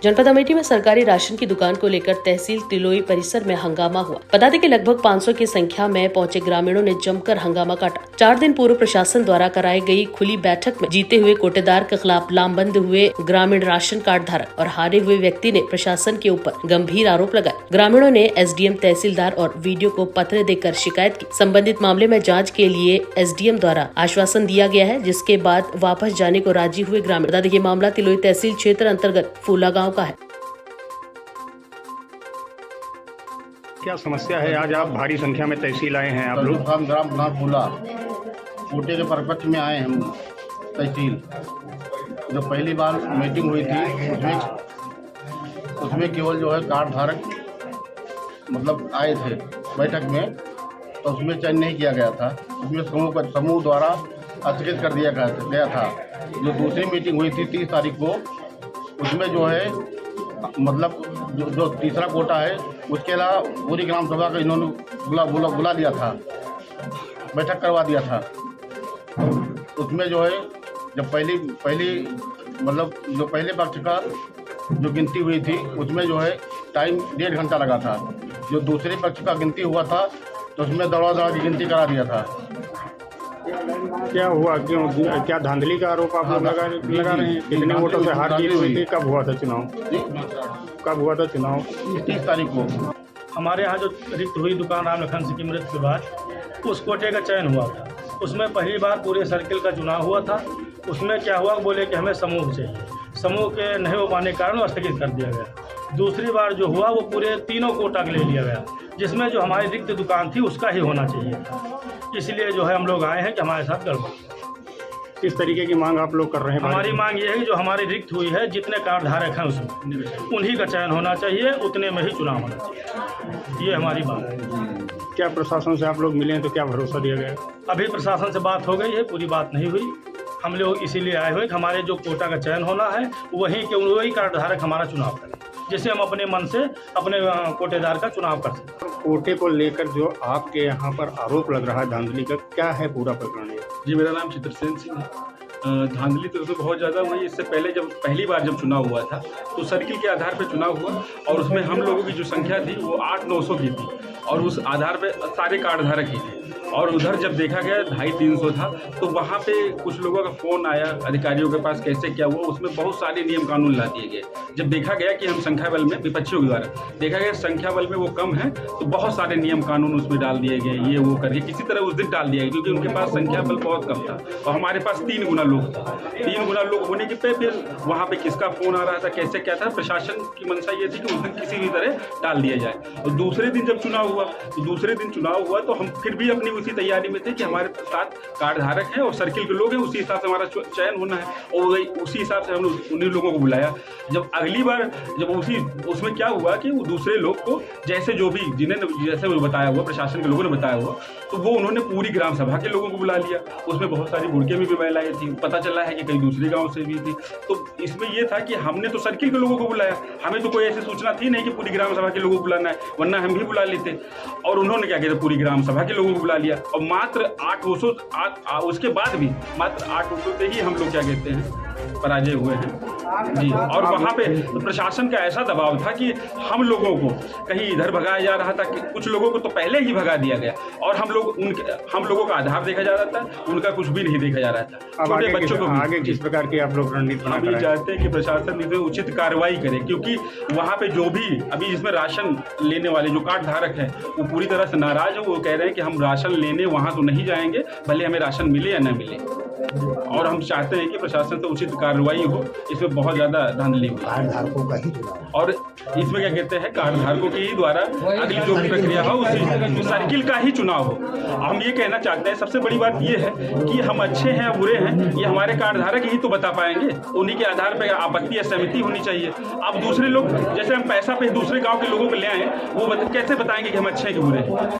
जनपद अमेठी में सरकारी राशन की दुकान को लेकर तहसील तिलोई परिसर में हंगामा हुआ। बता दें कि लगभग 500 की संख्या में पहुंचे ग्रामीणों ने जमकर हंगामा काटा। 4 दिन पूर्व प्रशासन द्वारा कराई गई खुली बैठक में जीते हुए कोटेदार के खिलाफ लामबंद हुए ग्रामीण राशन कार्ड धारक और हारे हुए व्यक्ति ने प्रशासन के ऊपर गंभीर आरोप लगाए। ग्रामीणों ने एसडीएम, तहसीलदार और वीडियो को पत्र देकर शिकायत की। संबंधित मामले में जाँच के लिए एसडीएम द्वारा आश्वासन दिया गया है, जिसके बाद वापस जाने को राजी हुए ग्रामीण। बता दें ये मामला तिलोई तहसील क्षेत्र अंतर्गत फूला गाँव का है। क्या समस्या है? आज आप भारी संख्या में तहसील आए हैं। आप लोग ग्राम फूला कोटे के परिपक्ष में आए हैं। तहसील जो पहली बार मीटिंग हुई थी उसमें केवल जो है कार्ड धारक मतलब आए थे बैठक में, तो उसमें चयन नहीं किया गया था। उसमें समूह द्वारा स्थगित कर दिया गया था। जो दूसरी मीटिंग हुई थी 30 तारीख को, उसमें जो है मतलब जो तीसरा कोटा है उसके अलावा पूरी ग्राम सभा का इन्होंने बुला दिया था, बैठक करवा दिया था। उसमें जो है जब पहली मतलब जो पहले पक्ष का जो गिनती हुई थी उसमें जो है टाइम 1.5 घंटा लगा था। जो दूसरे पक्ष का गिनती हुआ था तो उसमें दौड़ा की गिनती करा दिया था। क्या हुआ? क्यों? क्या धांधली का आरोप आप लोग लगा रहे हैं? कितने वोटों से हार जीत हुई थी? कब हुआ था चुनाव? कब हुआ था चुनाव? 30 तारीख को। हमारे यहाँ जो रिक्त हुई दुकान राम लखन सिंह की मृत्यु के बाद उस कोटे का चयन हुआ था। उसमें पहली बार पूरे सर्किल का चुनाव हुआ था। उसमें क्या हुआ, बोले कि हमें समूह चाहिए। समूह के नहीं हो पाने के कारण स्थगित कर दिया गया। दूसरी बार जो हुआ वो पूरे तीनों कोटा के ले लिया गया, जिसमें जो हमारी रिक्त दुकान थी उसका ही होना चाहिए था। इसलिए जो है हम लोग आए हैं कि हमारे साथ गड़बड़। किस तरीके की मांग आप लोग कर रहे हैं? हमारी मांग ये है कि जो हमारी रिक्त हुई है, जितने कार्ड धारक हैं उसमें उन्हीं का चयन होना चाहिए, उतने में ही चुनाव होना चाहिए। ये हमारी मांग है। क्या प्रशासन से आप लोग मिले हैं तो क्या भरोसा दिया गया? अभी प्रशासन से बात हो गई है, पूरी बात नहीं हुई। हम लोग इसीलिए आए हुए कि हमारे जो कोटा का चयन होना है वही कार्ड धारक हमारा चुनाव करें, जिससे हम अपने मन से अपने कोटेदार का चुनाव कर सकें। कोटे को लेकर जो आपके यहाँ पर आरोप लग रहा है धांधली का, क्या है पूरा प्रकरण? जी, मेरा नाम चित्रसेन सिंह है। धांधली तो उसमें बहुत ज़्यादा हुई। इससे पहले पहली बार जब चुनाव हुआ था तो सर्किल के आधार पर चुनाव हुआ और उसमें हम लोगों की जो संख्या थी वो 800-900 की थी और उस आधार पे सारे कार्ड धारक ही थे। और उधर जब देखा गया 250-300 था तो वहाँ पे कुछ लोगों का फ़ोन आया अधिकारियों के पास, कैसे क्या हुआ। उसमें बहुत सारे नियम कानून ला दिए गए। जब देखा गया कि हम संख्या बल में, विपक्षियों के द्वारा देखा गया संख्या बल में वो कम है, तो बहुत सारे नियम कानून उसमें डाल दिए गए। ये वो करके किसी तरह उस दिन डाल दिया गया, क्योंकि उनके पास संख्या बल बहुत कम था और हमारे पास 3 गुना लोग थे। 3 गुना लोग होने के पे फिर वहाँ पे किसका फ़ोन आ रहा था, कैसे क्या था, प्रशासन की मंशा ये थी कि उस दिन किसी भी तरह टाल दिया जाए। और दूसरे दिन जब चुनाव हुआ तो हम फिर भी अपनी उसी तैयारी में थे कि हमारे साथ कार्ड धारक हैं और सर्किल के लोग हैं, उसी हिसाब से हमारा चयन होना है और उसी हिसाब से हमने उन्हीं लोगों को बुलाया। जब अगली बार जब उसमें क्या हुआ कि वो दूसरे लोग को जैसे जो भी जैसे वो बताया हुआ, प्रशासन के लोगों ने बताया हुआ, तो वो उन्होंने पूरी ग्राम सभा के लोगों को बुला लिया। उसमें बहुत सारी बुड़के में भी महिलाएं थी, पता चला है कि कई दूसरे गाँव से भी थी। तो इसमें ये था कि हमने तो सर्किल के लोगों को बुलाया, हमें तो कोई ऐसी सूचना थी नहीं कि पूरी ग्राम सभा के लोगों को बुलाना है, वरना हम भी बुला लेते। और उन्होंने क्या किया, पूरी ग्राम सभा के लोगों को बुला लिया और मात्र 800 उसके बाद भी मात्र 800 से ही हम लोग क्या कहते हैं पराजय हुए हैं जी। और वहाँ पे प्रशासन का ऐसा दबाव था कि हम लोगों को कहीं इधर भगाया जा रहा था, कि कुछ लोगों को तो पहले ही भगा दिया गया और हम लोगों का आधार देखा जा रहा था, उनका कुछ भी नहीं देखा जा रहा था। छोटे बच्चों को आगे किस प्रकार की आप लोग रणनीति हम ये चाहते हैं कि प्रशासन इसमें उचित कार्रवाई करे, क्योंकि वहाँ पे जो भी अभी इसमें राशन लेने वाले जो कार्ड धारक हैं वो पूरी तरह से नाराज है। वो कह रहे हैं कि हम राशन लेने वहाँ तो नहीं जाएंगे, भले हमें राशन मिले या न मिले। और हम चाहते हैं कि प्रशासन से उचित कार्रवाई हो। इसमें बहुत ज़्यादा धांधली हुई और इसमें क्या कहते हैं कार्ड धारकों के ही द्वारा अगली जो प्रक्रिया हो उसी सर्किल का ही चुनाव हो। हम ये कहना चाहते हैं, सबसे बड़ी बात ये है कि हम अच्छे हैं या बुरे हैं ये हमारे कार्ड धारक ही तो बता पाएंगे। उन्हीं के आधार पर आपत्ति या सहमति होनी चाहिए। अब दूसरे लोग जैसे हम पैसा पे दूसरे गाँव के लोगों को ले आए, वो कैसे बताएंगे कि हम अच्छे हैं कि बुरे हैं?